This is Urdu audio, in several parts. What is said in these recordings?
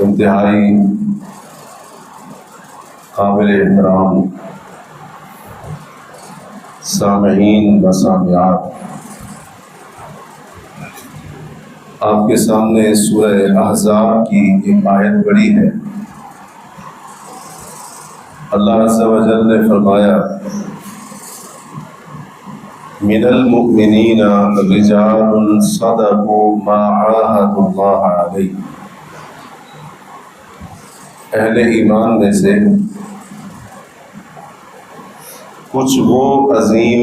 انتہائی قابل احترام سامعین و سامعات، آپ کے سامنے سورہ احزاب کی ایک آیت پڑھی ہے۔ اللہ عز و جل نے فرمایا من المؤمنین رجال صدقوا ما عاهدوا اللہ علیہ، اہل ایمان میں سے کچھ وہ عظیم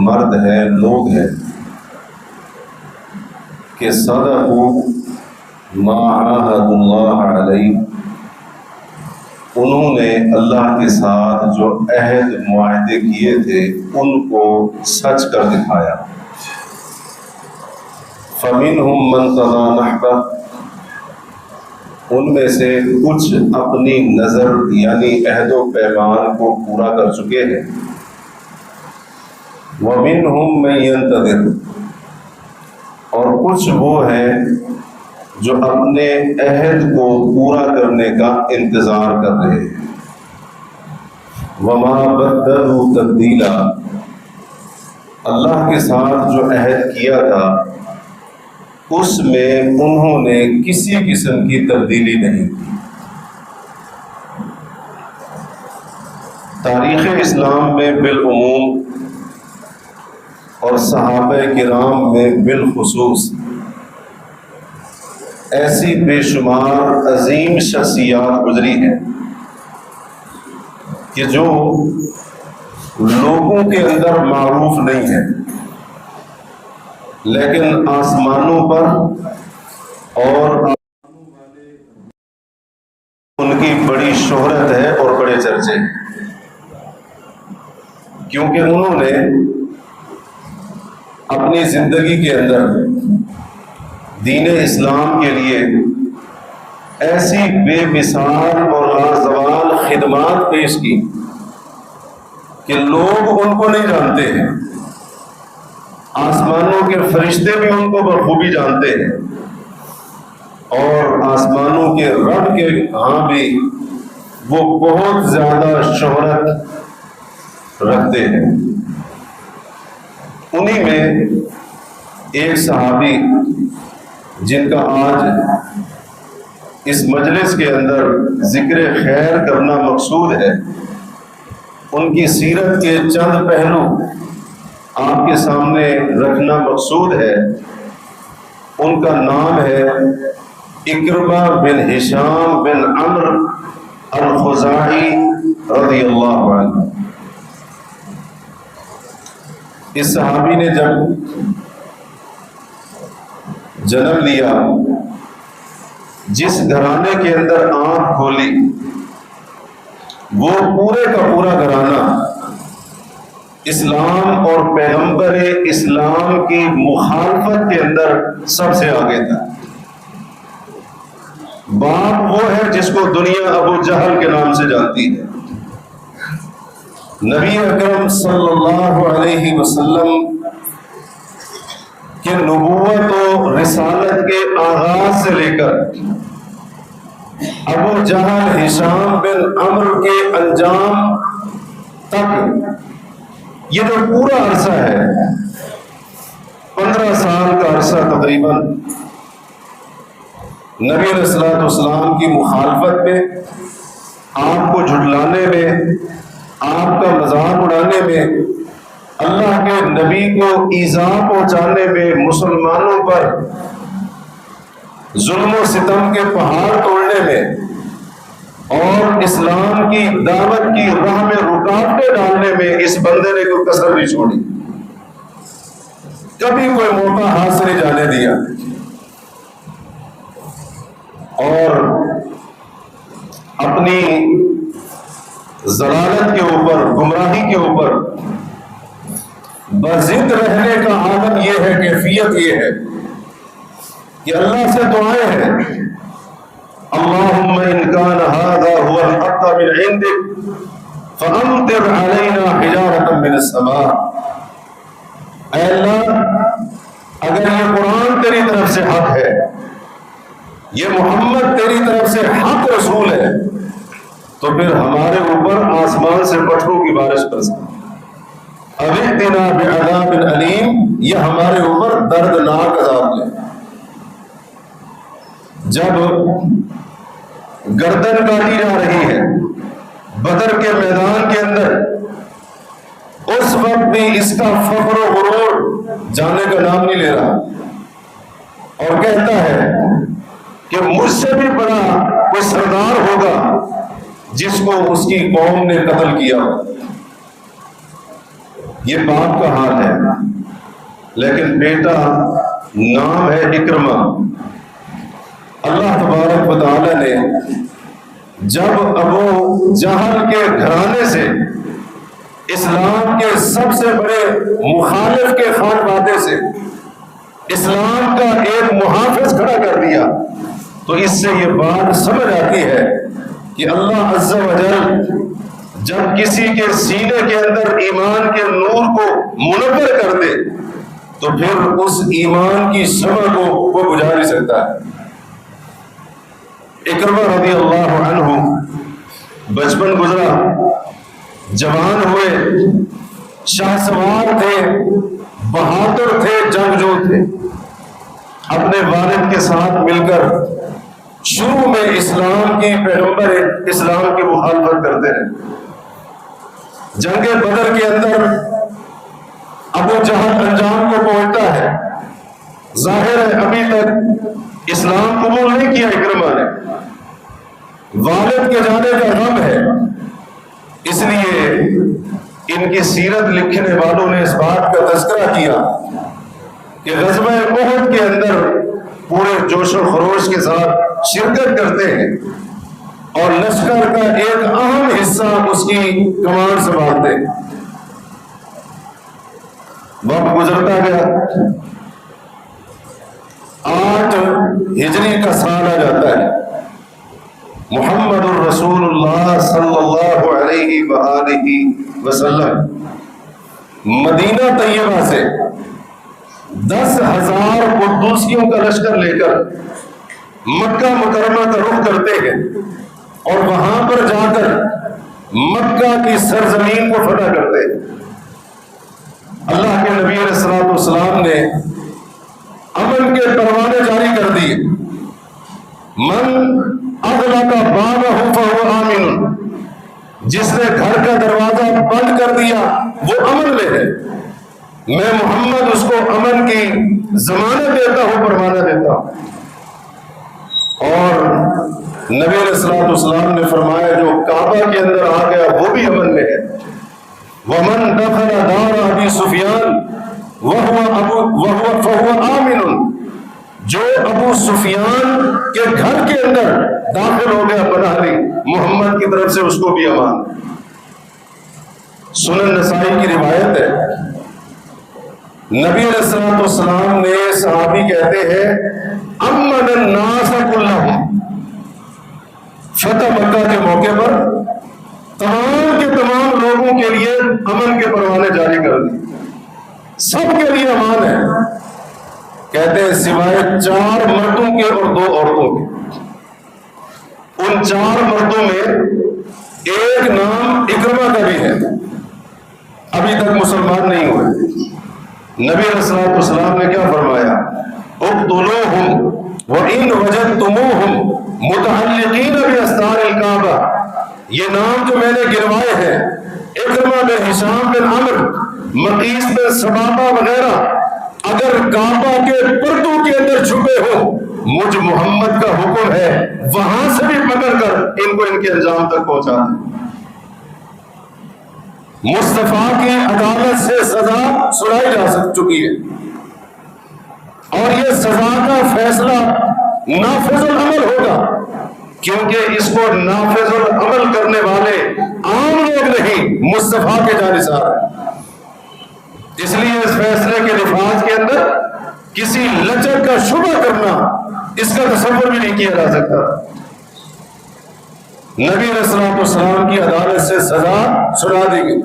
مرد ہیں، لوگ ہیں کہ صدقوا ما عاهدوا اللہ علیہ، انہوں نے اللہ کے ساتھ جو عہد معاہدے کیے تھے ان کو سچ کر دکھایا۔ فَمِنْهُمْ مَنْ قَضَى نَحْبَهُ، ان میں سے کچھ اپنی نظر یعنی عہد و پیمان کو پورا کر چکے ہیں۔ وَمِنْهُمْ مَنْ يَنْتَظِرُ، اور کچھ وہ ہیں جو اپنے عہد کو پورا کرنے کا انتظار کر رہے ہیں۔ وَمَا بَدَّلُوا تَبْدِيلًا، اللہ کے ساتھ جو عہد کیا تھا اس میں انہوں نے کسی قسم کی تبدیلی نہیں کی۔ تاریخ اسلام میں بالعموم اور صحابہ کرام میں بالخصوص ایسی بے شمار عظیم شخصیات گزری ہیں کہ جو لوگوں کے اندر معروف نہیں ہیں، لیکن آسمانوں پر اور ان کی بڑی شہرت ہے اور بڑے چرچے، کیونکہ انہوں نے اپنی زندگی کے اندر دین اسلام کے لیے ایسی بے مثال اور لازوال خدمات پیش کی کہ لوگ ان کو نہیں جانتے ہیں، آسمانوں کے فرشتے بھی ان کو بخوبی جانتے ہیں، اور آسمانوں کے رب کے ہاں بھی وہ بہت زیادہ شہرت رکھتے ہیں۔ انہی میں ایک صحابی جن کا آج اس مجلس کے اندر ذکر خیر کرنا مقصود ہے، ان کی سیرت کے چند پہلو آپ کے سامنے رکھنا مقصود ہے۔ ان کا نام ہے اکرمہ بن ہشام بن عمرو الخزاعی رضی اللہ عنہ۔ اس صحابی نے جب جنم لیا، جس گھرانے کے اندر آنکھ کھولی وہ پورے کا پورا گھرانہ اسلام اور پیغمبر اسلام کی مخالفت کے اندر سب سے آگے تھا۔ باپ وہ ہے جس کو دنیا ابو جہل کے نام سے جانتی ہے۔ نبی اکرم صلی اللہ علیہ وسلم کہ نبوت و رسالت کے آغاز سے لے کر ابو جہل ہشام بن عمرو کے انجام تک یہ جو پورا عرصہ ہے 15 سال کا عرصہ تقریباً نبی علیہ الصلوۃ والسلام کی مخالفت میں، آپ کو جھٹلانے میں، آپ کا مذاق اڑانے میں، اللہ کے نبی کو ایذا پہنچانے میں، مسلمانوں پر ظلم و ستم کے پہاڑ توڑنے میں اور اسلام کی دعوت کی راہ میں رکاوٹیں ڈالنے میں اس بندے نے کوئی کسر نہیں چھوڑی، کبھی کوئی موقع ہاتھ سے نہیں جانے دیا۔ اور اپنی ضلالت کے اوپر، گمراہی کے اوپر بضد رہنے کا عالم یہ ہے، کیفیت یہ ہے کہ اللہ سے دعائیں ہیں، اللہم ان کان ھذا ھو الحق من عندک فامطر علینا حجارۃ من السماء، اے اللہ اگر یہ قرآن تیری طرف سے حق ہے یہ محمد تیری طرف سے حق رسول ہے، تو پھر ہمارے اوپر آسمان سے پتھروں کی بارش برسا، اوِئْتِنَا بِعَذَابٍ أَلِيمٍ، یہ ہمارے اوپر دردناک عذاب لے۔ جب گردن کاٹی جا رہی ہے بدر کے میدان کے اندر، اس وقت بھی اس کا فخر و غرور جانے کا نام نہیں لے رہا، اور کہتا ہے کہ مجھ سے بھی بڑا کوئی سردار ہوگا جس کو اس کی قوم نے قتل کیا۔ یہ باپ کا حال ہے، لیکن بیٹا نام ہے اکرمہ۔ اللہ تبارک و تعالی نے جب ابو جہل کے گھرانے سے اسلام کے سب سے بڑے مخالف کے خانوادے سے اسلام کا ایک محافظ کھڑا کر دیا، تو اس سے یہ بات سمجھ آتی ہے کہ اللہ عز و جل جب کسی کے سینے کے اندر ایمان کے نور کو منور کر دے تو پھر اس ایمان کی شمع کو وہ بجھا نہیں سکتا ہے۔ اکرمہ رضی اللہ عنہ بچپن گزرا، جوان ہوئے، شاہ سوار تھے، بہادر تھے، جنگجو تھے، اپنے والد کے ساتھ مل کر شروع میں اسلام کی پیغمبر اسلام کی مخالفت کرتے رہے۔ جنگ بدر کے اندر ابو جہل انجام کو پہنچتا ہے، ظاہر ہے ابھی تک اسلام قبول نہیں کیا اکرمہ نے، والد کے جانے کا غم ہے، اس لیے ان کی سیرت لکھنے والوں نے اس بات کا تذکرہ کیا کہ غزوہ احد کے اندر پورے جوش و خروش کے ساتھ شرکت کرتے ہیں اور لشکر کا ایک اہم حصہ اس کی کمان سنبھالتے ہیں۔ وقت گزرتا گیا، 8 ہجری کا سال آ جاتا ہے، محمد الرسول اللہ صلی اللہ علیہ وآلہ وسلم مدینہ طیبہ سے 10,000 قدوسیوں کا لشکر لے کر مکہ مکرمہ کا رخ کرتے ہیں اور وہاں پر جا کر مکہ کی سرزمین کو فتح کرتے ہیں۔ اللہ کے نبی علیہ الصلوۃ والسلام نے امن کے پروانے جاری کر دیے، من اغلق بابہ فہو آمن، جس نے گھر کا دروازہ بند کر دیا وہ امن میں ہے، میں محمد اس کو امن کی ضمانت دیتا ہوں، پروانہ دیتا ہوں۔ اور نبی علیہ الصلوۃ والسلام نے فرمایا جو کعبہ کے اندر آ گیا وہ بھی امن میں ہے۔ ومن دخل دار ابی سفیان فہو آمن، جو ابو سفیان کے گھر کے اندر داخل ہو گیا پناہ لی محمد کی طرف سے، اس کو بھی امان۔ سنن نسائی کی روایت ہے، نبی علیہ الصلوۃ والسلام نے صحابی کہتے ہیں امن الناس کلہم، فتح مکہ کے موقع پر تمام کے تمام لوگوں کے لیے امن کے پروانے جاری کر دیے، سب کے لیے امان ہے، کہتے ہیں سوائے 4 مردوں کے اور 2 عورتوں کے۔ ان 4 مردوں میں ایک نام اکرمہ کا بھی ہے، ابھی تک مسلمان نہیں ہوئے۔ نبی علیہ الصلوۃ والسلام نے کیا فرمایا، اقتلوہم وَإِنْ وَجَدْتُمُوهُمْ مُتَعَلِّقِينَ بِأَسْتَارِ الْكَعْبَةِ، یہ نام جو میں نے گنوائے ہیں، اکرمہ بن ہشام بن عمرو، مقیس بن سبابہ وغیرہ، اگر کعبہ کے پردوں کے اندر چھپے ہو، مجھ محمد کا حکم ہے وہاں سے بھی پکڑ کر ان کو ان کے انجام تک پہنچا دیں۔ مصطفیٰ کی عدالت سے سزا سنائی جا چکی ہے اور یہ سزا کا فیصلہ نافذ العمل ہوگا، کیونکہ اس کو نافذ العمل کرنے والے عام لوگ نہیں، مصطفیٰ کے جانثار ہیں۔ اس لیے اس فیصلے کے نفاذ کے اندر کسی لچک کا شبہ کرنا اس کا تصور بھی نہیں کیا جا سکتا۔ نبی علیہ الصلوۃ والسلام کی عدالت سے سزا سنا دی گئی،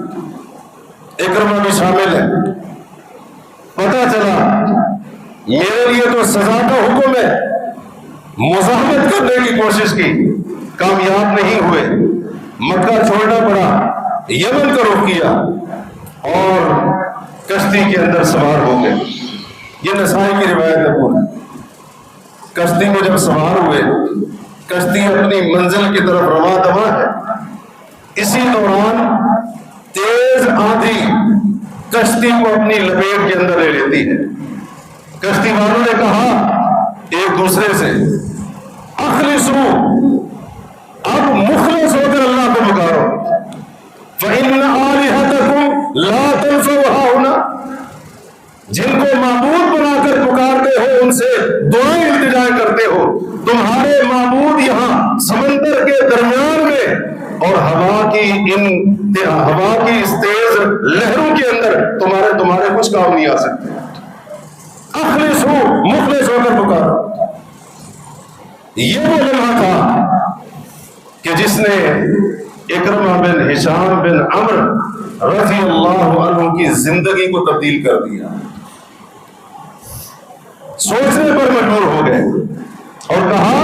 اکرمہ بھی شامل ہے۔ پتہ چلا میرے لیے تو سزا کا حکم ہے، مزاحمت کرنے کی کوشش کی، کامیاب نہیں ہوئے، مکہ چھوڑنا پڑا، یمن کا رخ کیا اور کشتی کے اندر سوار ہو گئے۔ یہ نسائی کی روایت ہے پوری۔ کشتی میں جب سوار ہوئے، کشتی اپنی منزل کی طرف رواں دواں ہے، اسی دوران تیز آندھی کشتی کو اپنی لپیٹ کے اندر لے لیتی ہے۔ کشتی والوں نے کہا ایک دوسرے سے، اخلصوا، اب مخلص ہو کر اللہ کو پکارو، فإن آلہتکم لا تنفع ہاہنا، جن کو معبود بنا کر پکارتے ہو، ان سے دعائیں التجا کرتے ہو، تمہارے معبود یہاں سمندر کے درمیان میں اور ہوا کی اس تیز لہروں کے اندر تمہارے کچھ کام نہیں آ سکتے۔ اخلص ہو، مخلص ہو کر پکارو۔ یہ وہ لمحہ تھا کہ جس نے اکرمہ بن ہشام بن عمرو رضی اللہ عنہ کی زندگی کو تبدیل کر دیا۔ سوچنے پر مجبور ہو گئے اور کہا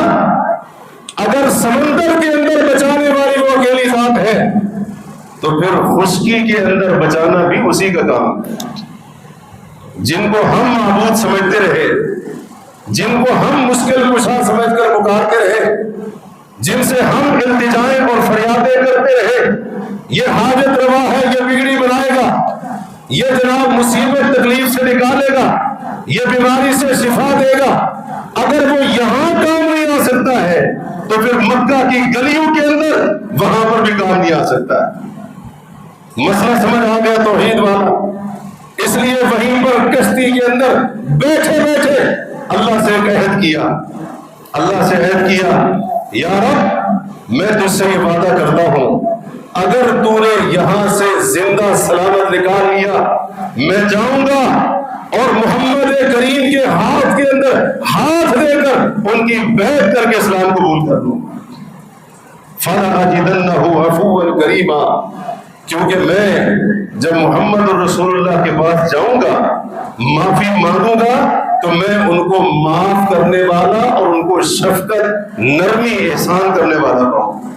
اگر سمندر کے اندر بچانے والی وہ اکیلی ذات ہے تو پھر خشکی کے اندر بچانا بھی اسی کا کام ہے۔ جن کو ہم معبود سمجھتے رہے، جن کو ہم مشکل کشا سمجھ کر پکارتے رہے، جن سے ہم التجائیں اور فریادیں کرتے رہے، یہ حاجت روا ہے، یہ بگڑی بنائے گا، یہ جناب مصیبت تکلیف سے نکالے گا، یہ بیماری سے شفا دے گا، اگر وہ یہاں کام نہیں آ سکتا ہے تو پھر مکہ کی گلیوں کے اندر وہاں پر بھی کام نہیں آ سکتا ہے۔ مسئلہ سمجھ آ گیا توحید والا؟ اس لیے وہیں پر کشتی کے اندر بیٹھے بیٹھے اللہ سے عہد کیا، اللہ سے عہد کیا، یا رب میں تجھ سے یہ وعدہ کرتا ہوں اگر تو نے یہاں سے زندہ سلامت نکال لیا، میں جاؤں گا اور محمد کریم کے ہاتھ کے اندر ہاتھ دے کر ان کی بیعت کر کے اسلام قبول کر لوں۔ فَلَأَجِدَنَّهُ عَفُوًّا كَرِيمًا، کیونکہ میں جب محمد رسول اللہ کے پاس جاؤں گا، معافی مانگوں گا تو میں ان کو معاف کرنے والا اور ان کو شفقت، نرمی، احسان کرنے والا ہوں۔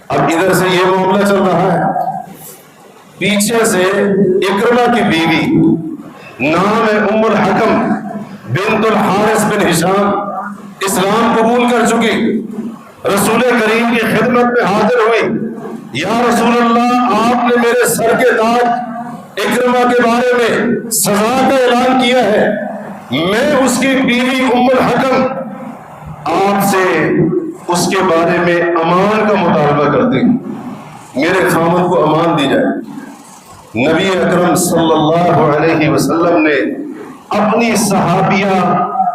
اب ادھر سے یہ معاملہ چل رہا ہے، پیچھے سے اکرمہ کی بیوی نام ہے ام الحکم بنت الحارث بن ہشام، اسلام قبول کر چکی، رسول کریم کی خدمت میں حاضر ہوئی، یا رسول اللہ آپ نے میرے سر کے تاج اکرمہ کے بارے میں سزا کا اعلان کیا ہے، میں اس کی بیوی ام الحکم آپ سے اس کے بارے میں امان کا مطالبہ کرتی ہوں، میرے خامد کو امان دی جائے۔ نبی اکرم صلی اللہ علیہ وسلم نے اپنی صحابیہ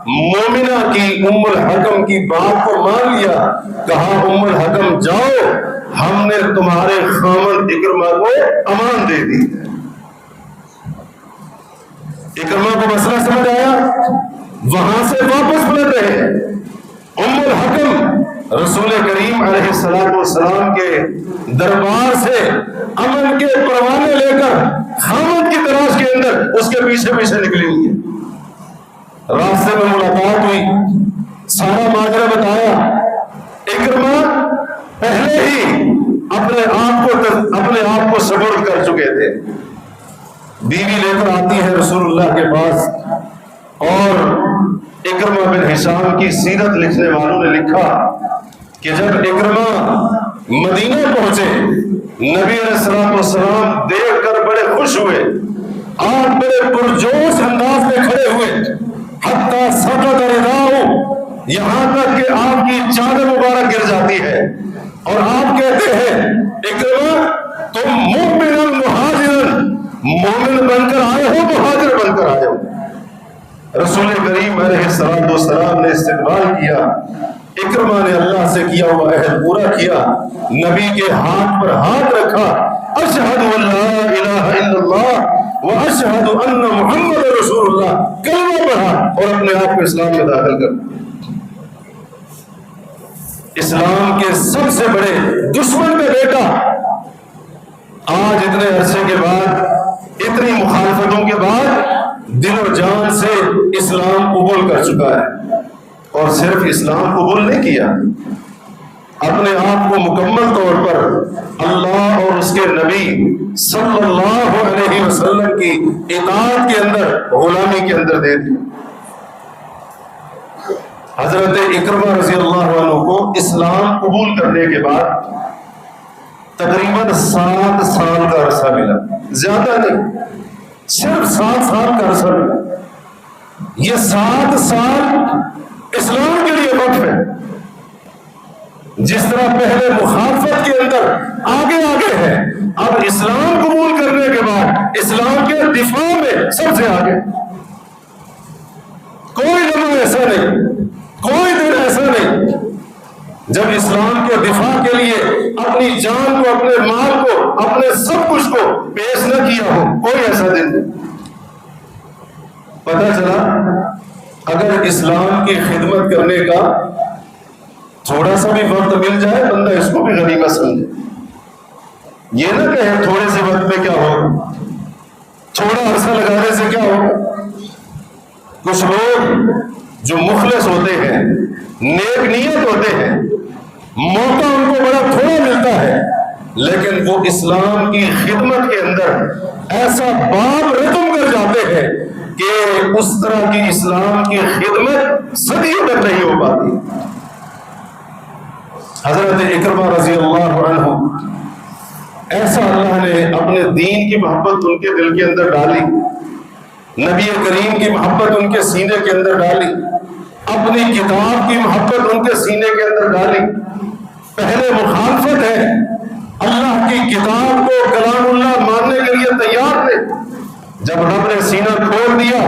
مومنہ کی ام الحکم کی بات کو مان لیا، کہا ام الحکم جاؤ، ہم نے تمہارے خامد اکرمہ کو امان دے دی۔ اکرمہ کو مسئلہ سمجھ آیا، وہاں سے واپس پلٹ رہے۔ ام الحکم رسول کریم علیہ السلام کے دربار سے امن کے پروانے لے کر خامد کی تلاش کے اندر اس کے پیچھے پیچھے نکلی ہوئی ہے۔ راستے میں ملاقات ہوئی، سارا ماجرا بتایا۔ اکرمہ پہلے ہی اپنے آپ کو سپرد کر چکے تھے۔ بیوی لے کر آتی ہے رسول اللہ کے پاس، اور اکرمہ بن ہشام کی سیرت لکھنے والوں نے لکھا کہ جب اکرمہ مدینہ پہنچے، نبی علیہ السلام دیکھ کر بڑے خوش ہوئے، آپ بڑے پرجوش انداز میں کھڑے ہوئے، حتیٰ سقط رداؤ، یہاں تک کہ آپ کی چادر مبارک گر جاتی ہے، اور آپ کہتے ہیں اکرمہ تم مومن مہاجر، مومن بن کر آئے ہو، مہاجر بن کر آئے ہو۔ رسول کریم علیہ السلام نے استقبال کیا، اکرمہ نے اللہ سے کیا ہوا عہد پورا کیا، نبی کے ہاتھ پر ہاتھ رکھا، اشہد ان لا الہ الا اللہ و اشہد ان محمد رسول اللہ، کلمہ پڑھا اور اپنے آپ کو اسلام میں داخل کر۔ اسلام کے سب سے بڑے دشمن کا بیٹا آج اتنے عرصے کے بعد، اتنی مخالفتوں کے بعد دل و جان سے اسلام قبول کر چکا ہے، اور صرف اسلام قبول نہیں کیا، اپنے آپ کو مکمل طور پر اللہ اور اس کے نبی صلی اللہ علیہ وسلم کی اطاعت کے اندر، غلامی کے اندر دے دی۔ حضرت اکرمہ رضی اللہ عنہ کو اسلام قبول کرنے کے بعد تقریباً 7 سال کا عرصہ ملا، زیادہ نہیں، صرف 7 سال کا عرصہ ملا۔ یہ 7 سال اسلام کے لیے وقف ہے۔ جس طرح پہلے مخالفت کے اندر آگے آگے ہے، اب اسلام قبول کرنے کے بعد اسلام کے دفاع میں سب سے آگے۔ کوئی لمحہ ایسا نہیں، کوئی دن ایسا نہیں جب اسلام کے دفاع کے لیے اپنی جان کو، اپنے مال کو، اپنے سب کچھ کو پیش نہ کیا ہو، کوئی ایسا دن نہیں۔ پتہ چلا اگر اسلام کی خدمت کرنے کا تھوڑا سا بھی وقت مل جائے، بندہ اس کو بھی غنیمت سمجھے۔ یہ نہ کہے تھوڑے سے وقت میں کیا ہوگا، تھوڑا عرصہ لگانے سے کیا ہوگا۔ کچھ لوگ جو مخلص ہوتے ہیں، نیک نیت ہوتے ہیں، موقع ان کو بڑا تھوڑا ملتا ہے، لیکن وہ اسلام کی خدمت کے اندر ایسا باب رقم کر جاتے ہیں کہ اس طرح کی اسلام کی خدمت صدیوں تک نہیں ہو پاتی۔ حضرت اکرمہ رضی اللہ عنہ، ایسا اللہ نے اپنے دین کی محبت ان کے دل کے اندر ڈالی، نبی کریم کی محبت ان کے سینے کے اندر ڈالی، اپنی کتاب کی محبت ان کے سینے کے اندر ڈالی۔ پہلے مخالفت ہے، اللہ کی کتاب کو کلام اللہ ماننے کے لیے تیار تھے، جب رب نے سینہ کھول دیا،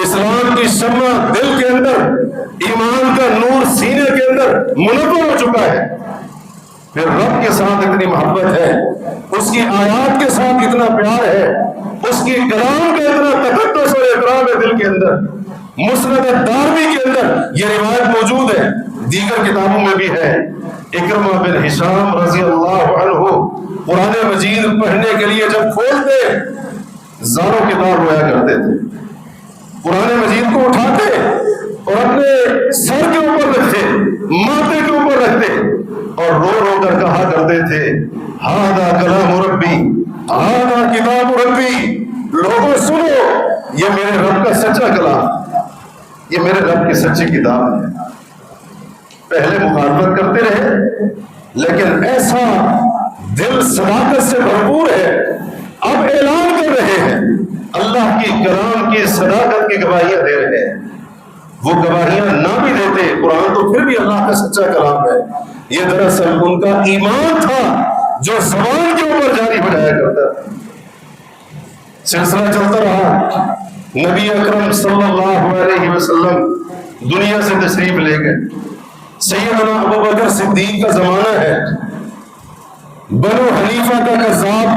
اسلام کی شمع دل کے اندر، ایمان کا نور سینے کے اندر منور ہو چکا ہے، پھر رب کے ساتھ اتنی محبت ہے، اس کی آیات کے ساتھ اتنا پیار ہے، اس کی کلام کا اتنا تقدس اور اکرام ہے دل کے اندر۔ مسند دارمی کے اندر یہ روایت موجود ہے، دیگر کتابوں میں بھی ہے۔ اکرمہ بن ہشام رضی اللہ عنہ قرآن مجید پڑھنے کے لیے جب کھولتے، زاروں کے دار رویا کرتے تھے، قرآن مجید کو اٹھاتے اور اپنے سر کے اوپر رکھتے، ماتھے کے اوپر رکھتے، اور رو رو کر کہا کرتے تھے، ہذا کلام ربی، ہذا کتاب ربی، لوگوں سنو، یہ میرے رب کا سچا کلام، یہ میرے رب کی سچی کتاب ہے۔ پہلے مخالفت کرتے رہے، لیکن ایسا دل صداقت سے بھرپور ہے، اب اعلان کر رہے ہیں، اللہ کی کلام کی صداقت کی گواہیاں دے رہے ہیں۔ وہ گواہیاں نہ بھی دیتے، قرآن تو پھر بھی اللہ کا سچا کلام ہے۔ یہ دراصل ان کا ایمان تھا جو زبان کے اوپر جاری ہو جایا کرتا تھا۔ سلسلہ چلتا رہا، نبی اکرم صلی اللہ علیہ وسلم دنیا سے تشریف لے گئے۔ سیدنا ابوبکر صدیق کا زمانہ ہے، بنو حنیفہ کا کذاب،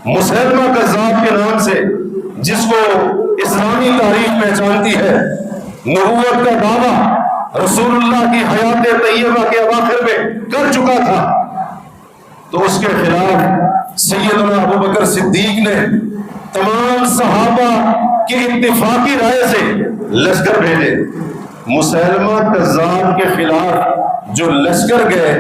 مسلمہ کذاب کے نام سے جس کو اسلامی تاریخ پہچانتی ہے، نبوت کا دعویٰ رسول اللہ کی حیات طیبہ کے اواخر میں کر چکا تھا، تو اس کے خلاف سیدنا ابوبکر صدیق نے تمام صحابہ کی اتفاقی رائے سے لشکر بھیجے۔ مسلمہ کذاب کے خلاف جو لشکر گئے،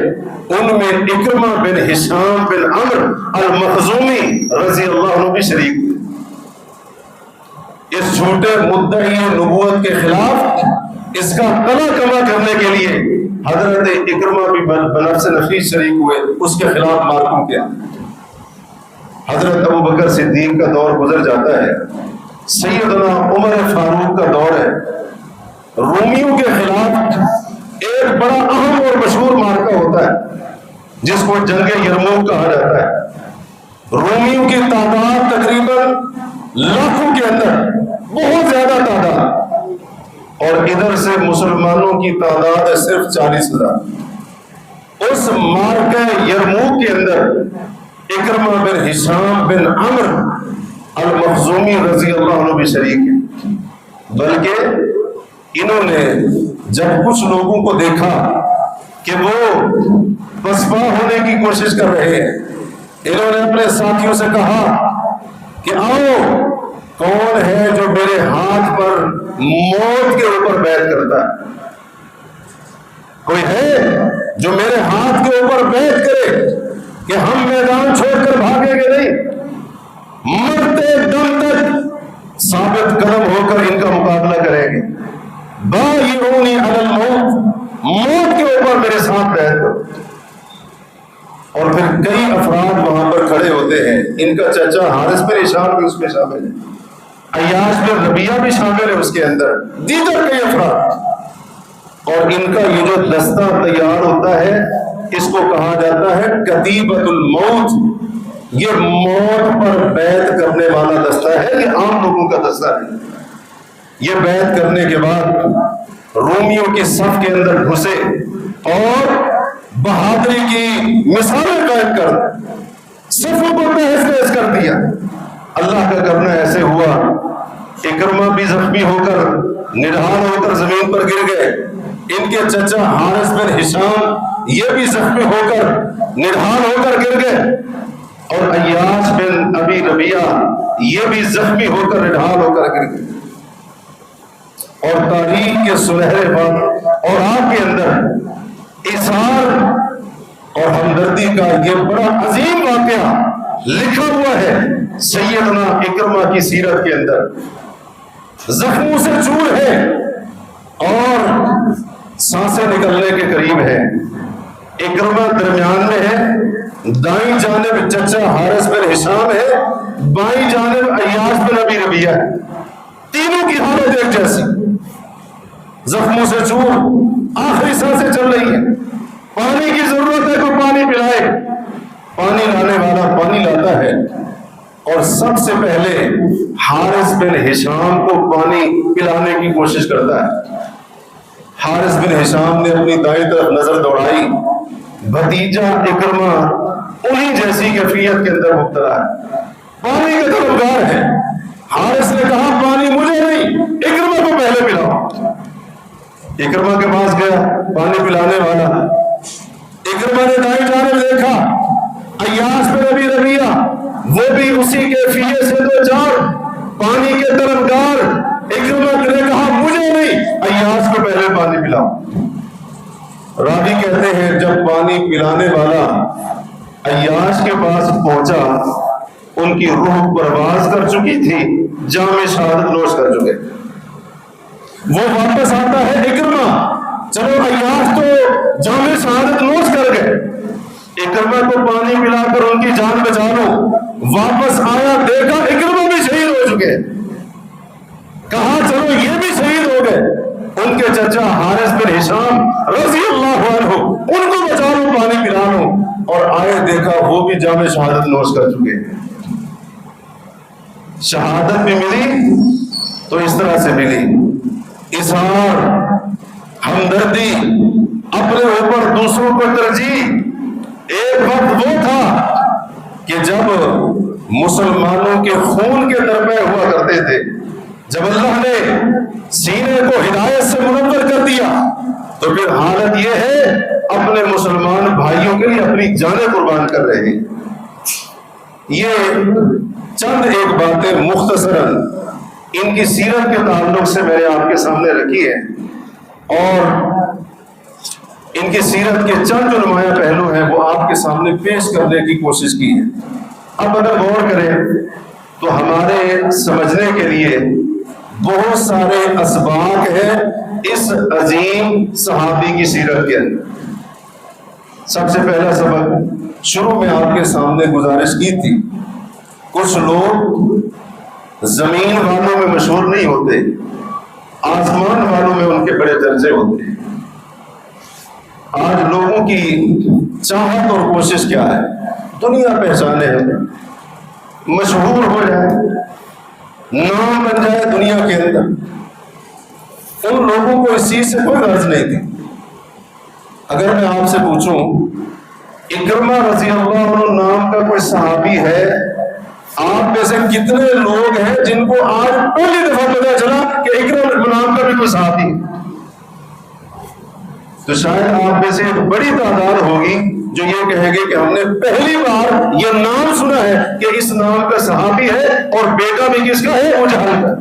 ان میں اکرمہ بن ہشام بن عمرو المخزومی رضی اللہ عنہ بھی شریک تھے۔ اس جھوٹے مدعی نبوت کے خلاف اس کا قلع کما کرنے کے لیے حضرت اکرمہ بھی بنفس نفیس شریک ہوئے، اس کے خلاف مارکوں کیا۔ حضرت ابوبکر صدیق کا دور گزر جاتا ہے، سیدنا عمر فاروق کا دور ہے۔ رومیوں کے خلاف ایک بڑا اہم اور مشہور مارکہ ہوتا ہے جس کو جنگ یرموک کہا جاتا ہے۔ رومیوں کی تعداد تقریباً لاکھوں کے اندر، بہت زیادہ تعداد، اور ادھر سے مسلمانوں کی تعداد ہے صرف 40,000۔ اس مارکہ یرموک کے اندر اکرمہ بن ہشام بن عمرو المخزومی رضی اللہ عنہ بھی شریک ہے۔ بلکہ انہوں نے جب کچھ لوگوں کو دیکھا کہ وہ پسپا ہونے کی کوشش کر رہے ہیں، انہوں نے اپنے ساتھیوں سے کہا کہ آؤ کون ہے جو میرے ہاتھ پر موت کے اوپر بیعت کرتا ہے؟ کوئی ہے جو میرے ہاتھ کے اوپر بیعت کرے کہ ہم میدان چھوڑ کر بھاگیں گے نہیں، مرتے دم تک ثابت قدم ہو کر ان کا مقابلہ کریں گے؟ بایعونی علی الموت، موت کے اوپر میرے ساتھ بیعت کرو۔ اور پھر کئی افراد وہاں پر کھڑے ہوتے ہیں، ان کا چچا حارث بن ہشام بھی اس میں شامل ہے، عیاش بن ربیعہ بھی شامل ہے اس کے اندر، دیگر کئی افراد۔ اور ان کا یہ جو دستہ تیار ہوتا ہے اس کو کہا جاتا ہے کتیبۃ الموت، یہ موت پر بیعت کرنے والا دستہ ہے، یہ عام لوگوں کا دستہ ہے۔ یہ بیعت کرنے کے بعد رومیوں کی صف کے اندر گھسے اور بہادری کی مثالیں قائم کر صفوں کو تہز کر دیا۔ اللہ کا کرنا ایسے ہوا، اکرمہ بھی زخمی ہو کر نڈھال ہو کر زمین پر گر گئے، ان کے چچا حارث بن ہشام یہ بھی زخمی ہو کر نڈھال ہو کر گر گئے، اور عیاش بن ابی ربیعہ یہ بھی زخمی ہو کر نڈھال ہو کر گر گئے۔ اور تاریخ کے سنہرے وقت اور آپ کے اندر اظہار اور ہمدردی کا یہ بڑا عظیم واقعہ لکھا ہوا ہے سیدنا اکرمہ کی سیرت کے اندر۔ زخموں سے چور ہے اور سانسیں نکلنے کے قریب ہے، اکرمہ درمیان میں ہے، دائیں جانب چچا حارث بن ہشام ہے، بائیں جانب عیاش بن ابی ربیعہ ہے، تینوں کی حالت ایک جیسی، زخموں سے چور، آخری سانسیں چل رہی ہیں، پانی کی ضرورت ہے، کوئی پانی پلائے، پانی لانے والا پانی لاتا ہے، اور سب سے پہلے حارث بن ہشام کو پانی پلانے کی کوشش کرتا ہے۔ حارث بن ہشام نے اپنی دائیں طرف نظر دوڑائی، بھتیجا اکرمہ انہی جیسی کیفیت کے اندر مبتلا ہے، پانی کا طلبگار ہے۔ حارث نے کہا پانی مجھے نہیں، اکرمہ کو پہلے پلاؤ۔ اکرمہ کے پاس گیا پانی پلانے والا، اکرمہ نے دائیں جانب دیکھا، عیاش بن ابی ربیعہ وہ بھی اسی کیفیت سے دو چار پانی کے طلبگار، اکرمہ نے کہا مجھے نہیں، عیاش کو پہلے پانی پلاؤ۔ راوی کہتے ہیں جب پانی پلانے والا عیاش کے پاس پہنچا، ان کی روح پرواز کر چکی تھی، جام شہادت نوش کر چکے، وہ واپس آتا ہے اکرمہ، چلو عیاش تو جام شہادت نوش کر گئے، اکرمہ کو پانی پلا کر ان کی جان بچا لو۔ واپس آیا دیکھا اکرمہ بھی شہید ہو چکے، کہا چلو یہ بھی شہید ہو گئے، ان کے چچا حارث بن ہشام رضی اللہ عنہ ان کو بچا لو، پانی پلا لو، اور آئے دیکھا وہ بھی جام شہادت نوش کر چکے۔ شہادت بھی ملی تو اس طرح سے ملی، اظہار، ہمدردی، اپنے اوپر دوسروں کو ترجیح۔ ایک وقت وہ تھا کہ جب مسلمانوں کے خون کے درپے ہوا کرتے تھے، جب اللہ نے سینے کو ہدایت سے منور کر دیا تو پھر حالت یہ ہے اپنے مسلمان بھائیوں کے لیے اپنی جانیں قربان کر رہے ہیں۔ یہ چند ایک باتیں مختصراً ان کی سیرت کے تعلق سے میں نے آپ کے سامنے رکھی ہے، اور ان کی سیرت کے چند جو نمایاں پہلو ہیں وہ آپ کے سامنے پیش کرنے کی کوشش کی ہے۔ اب اگر غور کریں تو ہمارے سمجھنے کے لیے بہت سارے اسباق ہیں اس عظیم صحابی کی سیرت کے اندر۔ سب سے پہلا سبق شروع میں آپ کے سامنے گزارش کی تھی، کچھ لوگ زمین والوں میں مشہور نہیں ہوتے، آسمان والوں میں ان کے بڑے درجے ہوتے ہیں۔ آج لوگوں کی چاہت اور کوشش کیا ہے؟ دنیا پہچانے ہیں، مشہور ہو جائے، نام بن جائے دنیا کے اندر۔ ان لوگوں کو اس چیز سے کوئی غرض نہیں تھی۔ اگر میں آپ سے پوچھوں اکرمہ رضی اللہ عنہ نام کا کوئی صحابی ہے، آپ میں سے کتنے لوگ ہیں جن کو آج پہلی دفعہ پتا چلا کہ اکرمہ نام کا بھی کوئی صحابی ہے؟ تو شاید آپ میں سے ایک بڑی تعداد ہوگی جو یہ کہیں گے کہ ہم نے پہلی بار یہ نام سنا ہے کہ اس نام کا صحابی ہے اور بیٹا بھی کس کا ہے؟ ابو جہل کا۔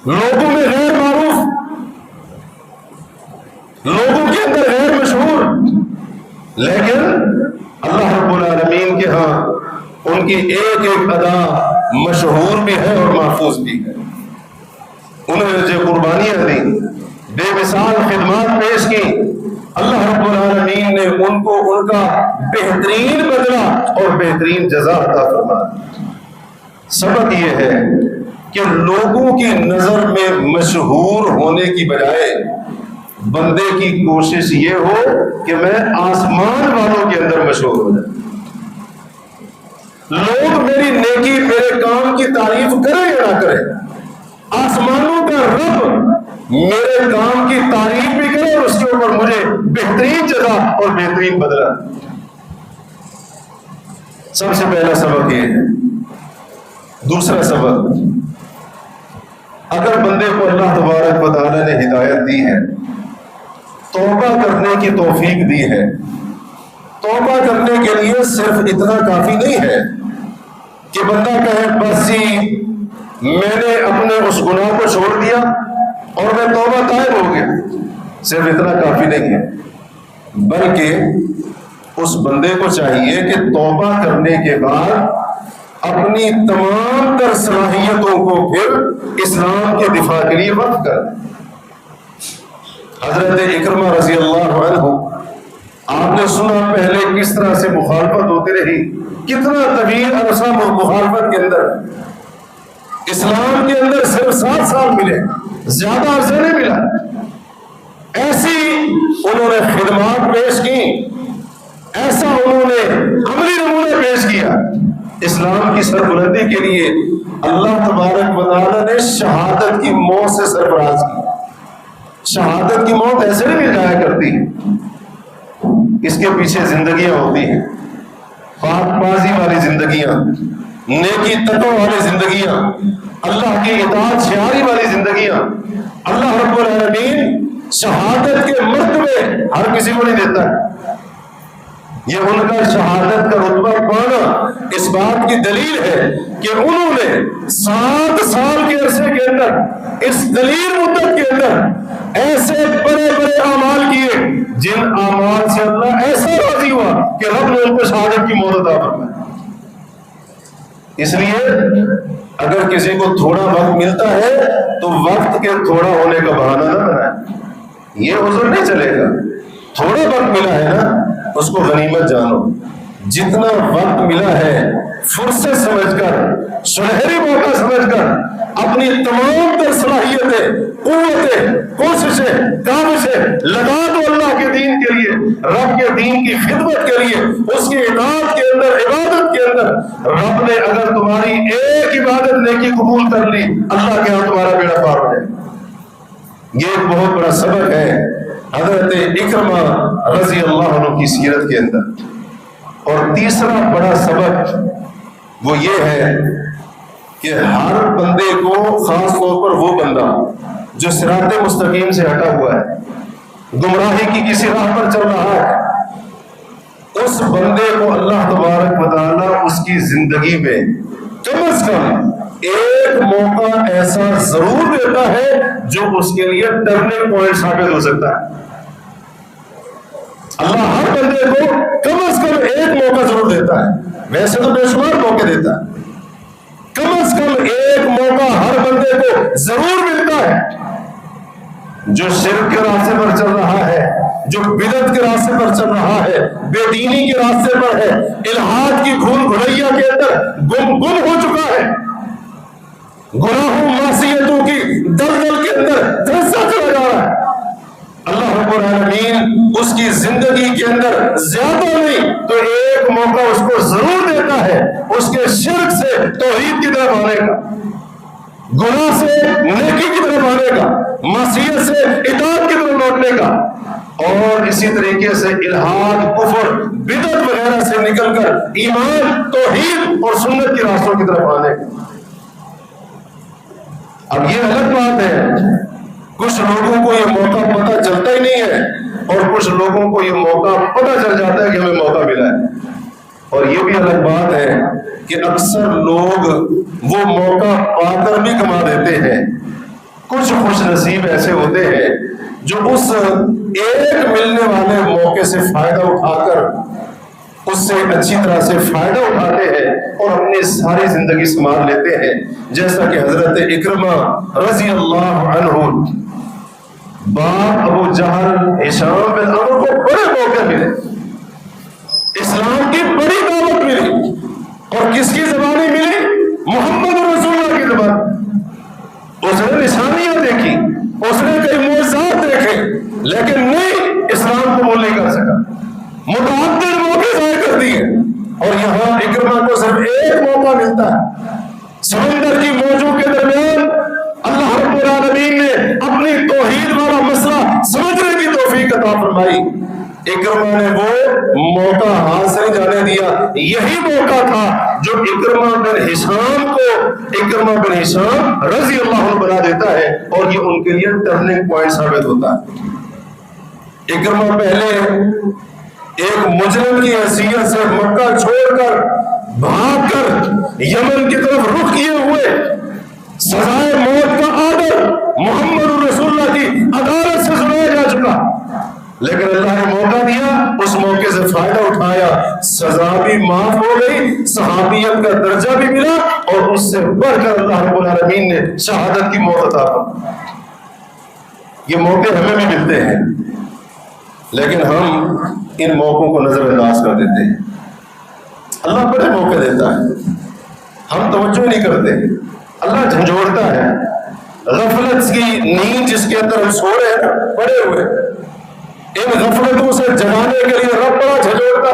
لوگوں میں غیر معروف، لوگوں کے اندر غیر مشہور، لیکن اللہ رب العالمین کے ہاں ان کی ایک ایک ادا مشہور بھی ہے اور محفوظ بھی ہے۔ انہوں نے جو قربانیاں دی، بے مثال خدمات پیش کی، اللہ رب العالمین نے ان کو ان کا بہترین بدلہ اور بہترین جزا عطا فرمایا۔ سبق یہ ہے کہ لوگوں کی نظر میں مشہور ہونے کی بجائے بندے کی کوشش یہ ہو کہ میں آسمان والوں کے اندر مشہور ہو جائے، لوگ میری نیکی میرے کام کی تعریف کریں یا نہ کریں، آسمانوں کا رب میرے کام کی تعریف بھی کرے اور اس کے اوپر مجھے بہترین جزا اور بہترین بدلہ۔ سب سے پہلا سبق یہ ہے۔ دوسرا سبق، اگر بندے کو اللہ تبارک و تعالیٰ نے ہدایت دی ہے، توبہ کرنے کی توفیق دی ہے، توبہ کرنے کے لیے صرف اتنا کافی نہیں ہے کہ بندہ کہے بس جی میں نے اپنے اس گناہ کو چھوڑ دیا اور میں توبہ طائب ہو گیا، صرف اتنا کافی نہیں ہے، بلکہ اس بندے کو چاہیے کہ توبہ کرنے کے بعد اپنی تمام تر صلاحیتوں کو پھر اسلام کے دفاع کے لیے وقف کر۔ حضرت اکرمہ رضی اللہ عنہ، آپ نے سنا پہلے کس طرح سے مخالفت ہوتی رہی، کتنا طویل عرصہ مخالفت کے اندر، اسلام کے اندر صرف 7 سال ملے، زیادہ عرصہ نہیں ملا، ایسی انہوں نے خدمات پیش کی، ایسا انہوں نے عملی نمونہ پیش کیا۔ اسلام کی سربلندی کے لیے اللہ تبارک و تعالیٰ نے شہادت کی موت سے سرفراز کی۔ شہادت کی موت ایسے نہیں مل جایا کرتی، اس کے پیچھے زندگیاں ہوتی ہیں، پاک بازی والی زندگیاں، نیکی تقوی والی زندگیاں، اللہ کی اطاعت شعاری والی زندگیاں۔ اللہ رب العالمین شہادت کے مرتبے ہر کسی کو نہیں دیتا ہے۔ یہ ان کا شہادت کا رتبہ پانا اس بات کی دلیل ہے کہ انہوں نے 7 سال کے عرصے کے اندر، اس دلیل مدت کے اندر ایسے بڑے بڑے اعمال کیے جن اعمال سے اللہ ایسا راضی ہوا کہ رب نے ان کو شہادت کی موت عطا فرمائی۔ اس لیے اگر کسی کو تھوڑا وقت ملتا ہے تو وقت کے تھوڑا ہونے کا بہانہ نہ بنائے، یہ عذر نہیں چلے گا۔ تھوڑا وقت ملا ہے نا، اس کو غنیمت جانو، جتنا وقت ملا ہے فرصت سمجھ کر، سنہری موقع سمجھ کر اپنی تمام تر صلاحیتیں، قوتیں، کوششیں، کاوشیں لگا دو اللہ کے دین کے لیے، رب کے دین کی خدمت کے لیے، اس کی اطاعت کے اندر، عبادت کے اندر۔ رب نے اگر تمہاری ایک عبادت نیکی قبول کر لی، اللہ کے ہاں تمہارا بیڑا پار ہو جائے۔ یہ ایک بہت بڑا سبق ہے حضرت اکرمہ رضی اللہ عنہ کی سیرت کے اندر۔ اور تیسرا بڑا سبق وہ یہ ہے کہ ہر بندے کو، خاص طور پر وہ بندہ جو صراط مستقیم سے ہٹا ہوا ہے، گمراہی کی کسی راہ پر چل رہا ہے، اس بندے کو اللہ تبارک و تعالیٰ اس کی زندگی میں کم از کم ایک موقع ایسا ضرور دیتا ہے جو اس کے لیے ٹرننگ پوائنٹ ثابت ہو سکتا ہے۔ اللہ ہر بندے کو کم از کم ایک موقع ضرور دیتا ہے، ویسے تو بے شمار موقع دیتا ہے، کم از کم ایک موقع ہر بندے کو ضرور ملتا ہے۔ جو شرک کے راستے پر چل رہا ہے، جو بدعت کے راستے پر چل رہا ہے، بے دینی کے راستے پر ہے، الحاد کی بھول بھلیا کے اندر گم ہو چکا ہے، گناہوں معصیتوں کی دلدل کے اندر دھنسا چلا جا رہا ہے، اللہ رب العالمین اس کی زندگی کے اندر زیادہ نہیں تو ایک موقع اس کو ضرور دیتا ہے، اس کے شرک سے توحید کی طرف آنے کا، گناہ سے نیکی کی طرف آنے کا، معصیت سے اطاعت کی طرف لوٹنے کا، اور اسی طریقے سے الحاد، کفر، بدعت وغیرہ سے نکل کر ایمان، توحید اور سنت کے راستوں کی طرف آنے کا۔ اب یہ الگ بات ہے کچھ لوگوں کو یہ موقع پتہ چلتا ہی نہیں ہے، اور کچھ لوگوں کو یہ موقع پتہ چل جاتا ہے کہ ہمیں موقع ملا ہے۔ اور یہ بھی الگ بات ہے کہ اکثر لوگ وہ موقع پا کر بھی کما دیتے ہیں۔ کچھ خوش نصیب ایسے ہوتے ہیں جو اس ایک ملنے والے موقع سے فائدہ اٹھا کر اس سے اچھی طرح سے فائدہ اٹھاتے ہیں اور اپنی ساری زندگی سنوار لیتے ہیں، جیسا کہ حضرت اکرمہ رضی اللہ عنہ، باپ ابو جہل ہشام بن عمرو کو بڑے موقع ملے، اسلام کی بڑی دعوت ملی، اور کس کی زبانی ملی؟ محمد رسول اللہ کی زبان۔ اس نے نشانیاں دیکھی، اس نے کئی معجزات دیکھے، لیکن نہیں، اسلام قبول نہیں کر سکا، متعدد موقع ضائع کر دیے۔ اور یہاں اکرمہ کو صرف ایک موقع ملتا ہے، سمندر کی موجوں کے درمیان اللہ رب العالمین نے اپنی توحید والا مسئلہ سمجھنے کی توفیق عطا فرمائی۔ اکرمہ نے وہ موقع ہاتھ سے جانے دیا۔ یہی موقع تھا جو اکرمہ بن ہشام رضی اللہ عنہ بنا دیتا ہے، اور یہ ان کے لیے ٹرننگ پوائنٹ ثابت ہوتا ہے۔ اکرمہ پہلے ایک مجرم کی حیثیت سے مکہ چھوڑ کر بھاگ کر یمن کی طرف رخ کیے ہوئے، سزائے موت کا آرڈر محمد رسول اللہ کی عدالت سے سنایا جا چکا، لیکن اللہ نے موقع دیا، اس موقع سے فائدہ اٹھایا، سزا بھی معاف ہو گئی، صحابیت کا درجہ بھی ملا، اور اس سے بڑھ کر اللہ رب العالمین نے شہادت کی موت عطا فرمائی۔ یہ موقع ہمیں بھی ملتے ہیں، لیکن ہم ان موقعوں کو نظر انداز کر دیتے ہیں۔ اللہ بڑے موقع دیتا ہے، ہم توجہ نہیں کرتے، اللہ جھنجھوڑتا ہے۔ غفلت کی نیند جس کے اندر ہم سو رہے ہیں پڑے ہوئے، ان غفلتوں سے جگانے کے لیے رب بڑا جھنجھوڑتا،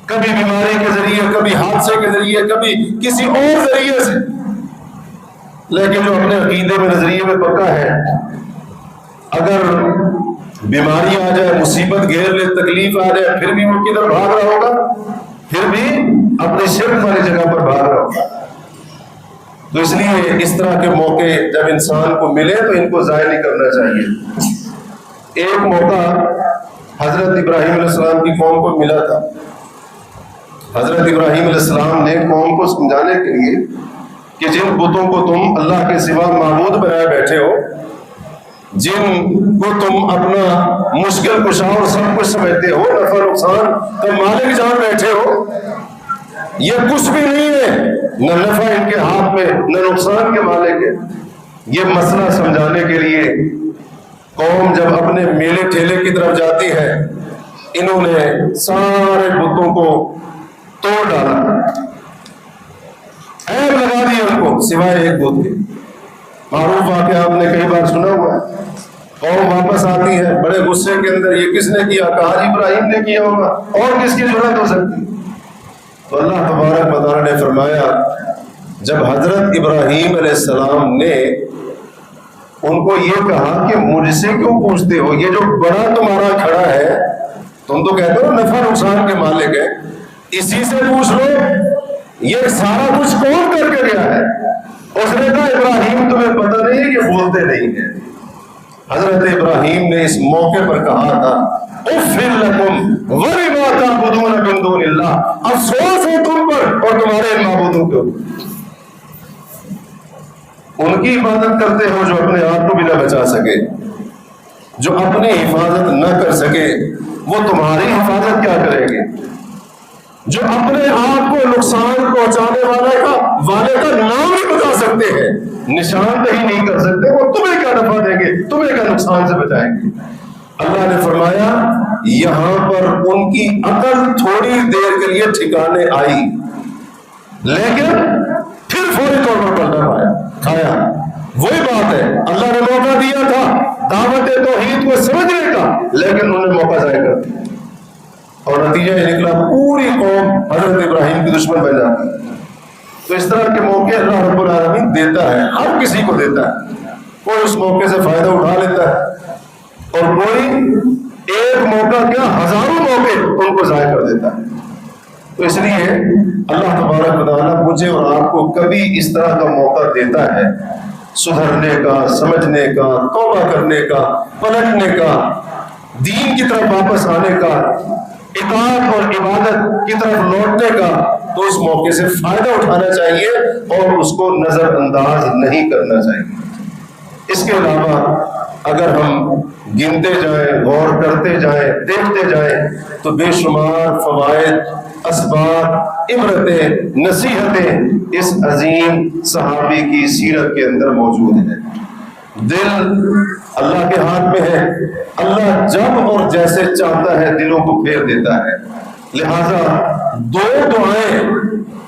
کبھی بیماری کے ذریعے، کبھی حادثے کے ذریعے، کبھی کسی اور ذریعے سے۔ لیکن جو اپنے عقیدے میں نظریے میں پکا ہے، اگر بیماری آ جائے، مصیبت گھیر لے، تکلیف آ جائے، پھر بھی وہ کدھر بھاگ رہا ہوگا؟ پھر بھی اپنے شرک والی جگہ پر بھاگ رہا ہوگا۔ تو اس لیے اس طرح کے موقع جب انسان کو ملے تو ان کو ضائع نہیں کرنا چاہیے۔ ایک موقع حضرت ابراہیم علیہ السلام کی قوم کو ملا تھا۔ حضرت ابراہیم علیہ السلام نے قوم کو سمجھانے کے لیے کہ جن بتوں کو تم اللہ کے سوا معبود بنائے بیٹھے ہو، جن کو تم اپنا مشکل کشا اور سب کچھ سمجھتے ہو، نفع نقصان کا مالک جان بیٹھے ہو، یہ کچھ بھی نہیں ہے، نہ نفع ان کے ہاتھ میں نہ نقصان کے مالک ہے۔ یہ مسئلہ سمجھانے کے لیے قوم جب اپنے میلے ٹھیلے کی طرف جاتی ہے، انہوں نے سارے بتوں کو توڑ ڈالا، عیب لگا دیا ان کو، سوائے ایک بت کے۔ معروف واقعہ آپ نے کئی بار سنا ہوا ہے۔ قوم واپس آتی ہے بڑے غصے کے اندر، یہ کس نے کیا؟ کہا ابراہیم نے کیا ہوگا، اور کس کی ضرورت ہو سکتی؟ تو اللہ تبارک و تعالیٰ نے فرمایا، جب حضرت ابراہیم علیہ السلام نے ان کو یہ کہا کہ مجھ سے کیوں پوچھتے ہو، یہ جو بڑا تمہارا کھڑا ہے، تم تو کہتے ہو نفع نقصان کے مالک ہے، اسی سے پوچھ لو یہ سارا کچھ کون کر کے گیا ہے؟ اس نے کہا ابراہیم تمہیں پتہ نہیں ہے کہ بولتے نہیں ہیں۔ حضرت ابراہیم نے اس موقع پر کہا تھا، اف لکم ولما تعبدون من دون اللہ، افسوس ہے تم پر اور تمہارے ان معبودوں کے اوپر، ان کی عبادت کرتے ہو جو اپنے آپ کو بھی نہ بچا سکے، جو اپنی حفاظت نہ کر سکے، وہ تمہاری حفاظت کیا کریں گے؟ جو اپنے آپ کو نقصان پہنچانے والے کا نام نہیں بتا سکتے ہیں، نشاندہی نہیں کر سکتے، وہ تمہیں کیا نفع دیں گے، تمہیں کیا نقصان سے بچائیں گے؟ اللہ نے فرمایا یہاں پر ان کی عقل تھوڑی دیر کے لیے ٹھکانے آئی، لیکن پھر فوری طور پر پلٹا کھایا۔ وہی بات ہے، اللہ نے موقع دیا تھا دعوت توحید کو سمجھنے کا، لیکن انہوں نے موقع ضائع کر دیا، اور نتیجہ یہ نکلا پوری قوم حضرت ابراہیم کی دشمن بن جاتی ہے۔ تو اس طرح کے موقع اللہ رب العالمین دیتا ہے، ہر کسی کو دیتا ہے، کوئی اس موقع سے فائدہ اٹھا لیتا ہے، اور کوئی ایک موقع کیا ہزاروں موقع ان کو ضائع کر دیتا ہے۔ تو اس لیے اللہ تبارک و تعالیٰ مجھے اور آپ کو کبھی اس طرح کا موقع دیتا ہے سدھرنے کا، سمجھنے کا، توبہ کرنے کا، پلٹنے کا، دین کی طرف واپس آنے کا، اطاعت اور عبادت کی طرف لوٹنے کا، تو اس موقع سے فائدہ اٹھانا چاہیے اور اس کو نظر انداز نہیں کرنا چاہیے۔ اس کے علاوہ اگر ہم گنتے جائیں، غور کرتے جائیں، دیکھتے جائیں تو بے شمار فوائد، اسباب، عبرتیں، نصیحتیں اس عظیم صحابی کی سیرت کے اندر موجود ہیں۔ دل اللہ کے ہاتھ میں ہے، اللہ جب اور جیسے چاہتا ہے دلوں کو پھیر دیتا ہے۔ لہذا دو دعائیں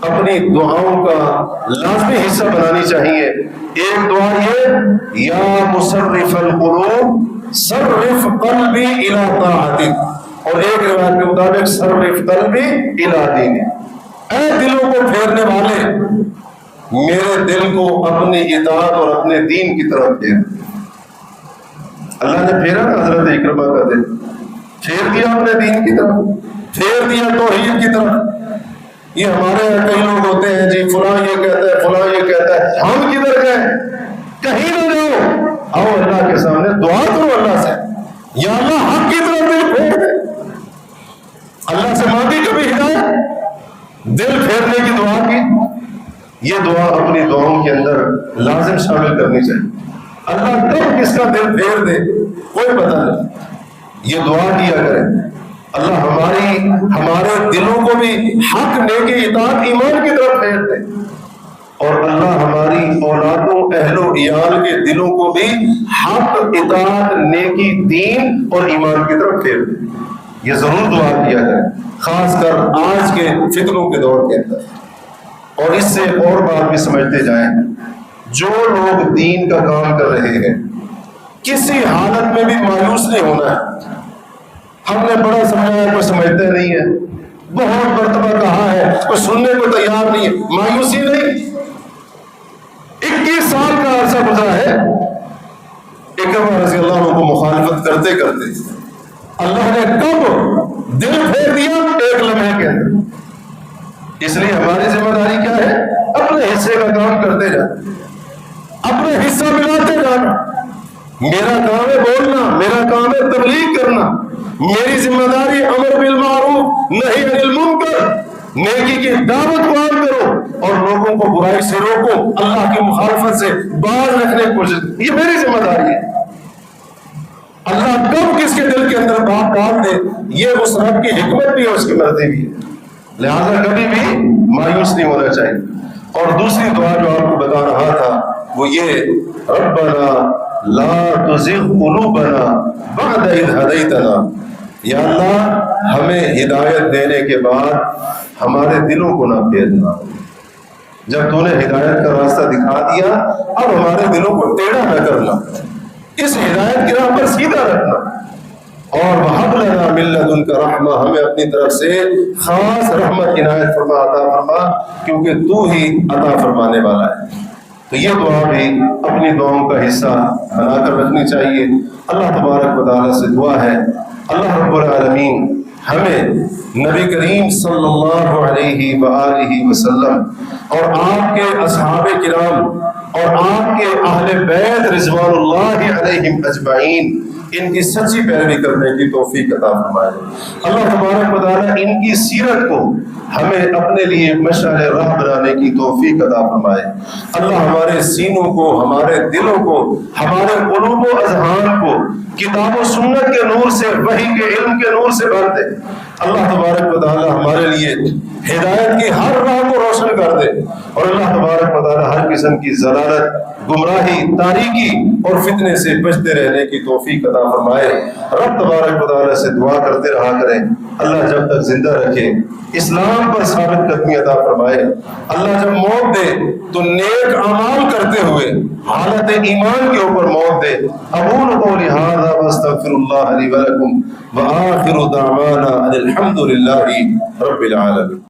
اپنی دعاؤں کا لازمی حصہ بنانی چاہیے۔ ایک دعا یہ، یا مصرف القلوب صرف قلبی الی طاعتک، اور ایک روایت کے مطابق صرف قلبی الی دینک، اے دلوں کو پھیرنے والے میرے دل کو اپنی اطاعت اور اپنے دین کی طرف پھیر۔ اللہ نے پھیرا نا حضرت اکرمہ کا دل، پھیر دیا اپنے دین کی طرف، پھیر دیا توحید کی طرف۔ یہ ہمارے یہاں کئی لوگ ہوتے ہیں جی فلاں یہ کہتا ہے، فلاں یہ کہتا ہے، ہم کدھر گئے؟ کہیں نہ جاؤ، آؤ اللہ کے سامنے دعا کرو اللہ سے، یا اللہ حق کی طرف دل پھیر دے۔ اللہ سے مانگی کبھی ہدایت، دل پھیرنے کی دعا کی۔ یہ دعا اپنی دعاؤں کے اندر لازم شامل کرنی چاہیے۔ اللہ کب کس کا دل پھیر دے کوئی پتہ نہیں، یہ دعا کیا کرے اللہ ہمارے دلوں کو بھی حق، نیکی، اطاعت، ایمان کی طرف پھیر دے، اور اللہ ہماری اولادوں، اہل و عیال کے دلوں کو بھی حق، اطاعت، نیکی، دین اور ایمان کی طرف پھیر دے۔ یہ ضرور دعا کیا کرے، خاص کر آج کے فتنوں کے دور کے اندر۔ اور اس سے اور بات بھی سمجھتے جائیں، جو لوگ دین کا کام کر رہے ہیں کسی حالت میں بھی مایوس نہیں ہونا ہے۔ ہم نے بڑا سمجھایا، کوئی سمجھتا نہیں ہے، بہت مرتبہ کہا ہے، کوئی سننے کو تیار نہیں ہے، مایوسی نہیں۔ 21 سال کا عرصہ گزرا ہے اکرمہ رضی اللہ عنہ کو مخالفت کرتے کرتے، اللہ نے کب دل پھیر دیا؟ ایک لمحے کے اندر۔ اس لیے ہماری ذمہ داری کیا ہے؟ اپنے حصے کا کام کرتے جانا، اپنے حصہ ملاتے جانا۔ میرا کام ہے بولنا، میرا کام ہے تبلیغ کرنا، میری ذمہ داری امر بالمعروف نہی عن المنکر، نیکی کی دعوت کو عام کرو اور لوگوں کو برائی سے روکو، اللہ کی مخالفت سے باز رکھنے کی کوشش، یہ میری ذمہ داری ہے۔ اللہ کب کس کے دل کے اندر بات ڈال دے یہ اس رب کی حکمت بھی ہے، اس کی مرضی بھی ہے۔ لہذا کبھی بھی مایوس نہیں ہونا چاہیے۔ اور دوسری دعا جو آپ کو بتا رہا تھا وہ یہ، ربنا لا تزغ قلوبنا بعد اذ ہدیتنا، یا اللہ ہمیں ہدایت دینے کے بعد ہمارے دلوں کو نہ پھیرنا۔ جب تو نے ہدایت کا راستہ دکھا دیا اب ہمارے دلوں کو ٹیڑھا نہ کرنا، اس ہدایت کی راہ پر سیدھا رکھنا۔ اور وَهَبْ لَنَا مِن لَّدُنْكَ رَحْمَةً، ہمیں اپنی طرف سے خاص رحمت عنایت فرما، عطا فرما، کیونکہ تو ہی عطا فرمانے والا ہے۔ تو یہ دعا بھی اپنی دعاؤں کا حصہ بنا کر رکھنی چاہیے۔ اللہ تبارک و تعالیٰ سے دعا ہے اللہ رب العالمین ہمیں نبی کریم صلی اللہ علیہ وآلہ وسلم اور آپ کے اصحاب کرام اور آپ کے اہل بیت رضوان اللہ علیہم اجمعین ان کی سچی پیروی کرنے کی توفیق عطا فرمائے۔ اللہ تبارک و تعالیٰ ان کی سیرت کو ہمیں اپنے لیے مشعل راہ بنانے کی توفیق عطا فرمائے۔ اللہ ہمارے سینوں کو، ہمارے دلوں کو، ہمارے قلوب و اذہان کو کتاب و سنت کے نور سے، وحی کے علم کے نور سے بھر دے۔ اللہ تبارک و تعالیٰ ہمارے لیے ہدایت کی ہر راہ کو روشن کر دے، اور اللہ تبارک و تعالیٰ ہر قسم کی ضلالت، گمراہی، تاریکی اور فتنے سے بچتے رہنے کی توفیق عطا فرمائے۔ رب تبارک و تعالیٰ سے دعا کرتے رہا کریں اللہ جب تک زندہ رکھے اسلام پر ثابت قدمی عطا فرمائے۔ اللہ جب موت دے تو نیک اعمال کرتے ہوئے حالت ایمان کے اوپر موت دے۔ اقول قولی ھذا واستغفر اللہ لی ولکم وآخر دعوانا ان الحمد للہ رب العالمین۔